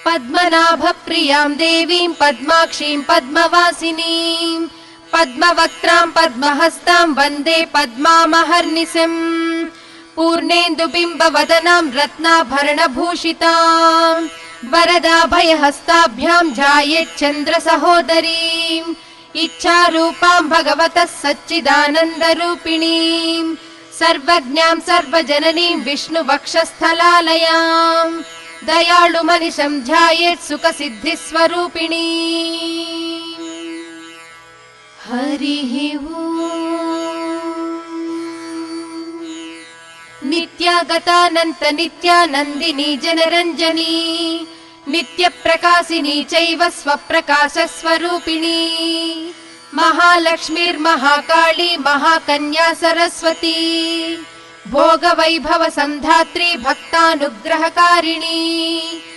पद्मनाभप्रियां देवीं पद्माक्षीं पद्मवासिनीं पद्मवक्त्रां पद्महस्तां वन्दे पद्मामहर्निशम् पूर्णेन्दुबिम्बवदनां रत्नाभरणभूषितां वरदाभयहस्ताभ्यां ध्यायेच्चन्द्रसहोदरीं इच्छारूपां भगवतः सच्चिदानन्दरूपिणीं सर्वज्ञां सर्वजननीं विष्णुवक्षस्थलालयां दयाळुमनिशं ध्यायेत् सुखसिद्धिस्वरूपिणी। हरिः नित्यागतानन्त नित्यानन्दिनी जनरञ्जनी नित्यप्रकाशिनी चैव स्वप्रकाशस्वरूपिणी महालक्ष्मीर्महाकाली महाकन्या सरस्वती भोगवैभव सन्धात्री भक्तानुग्रहकारिणी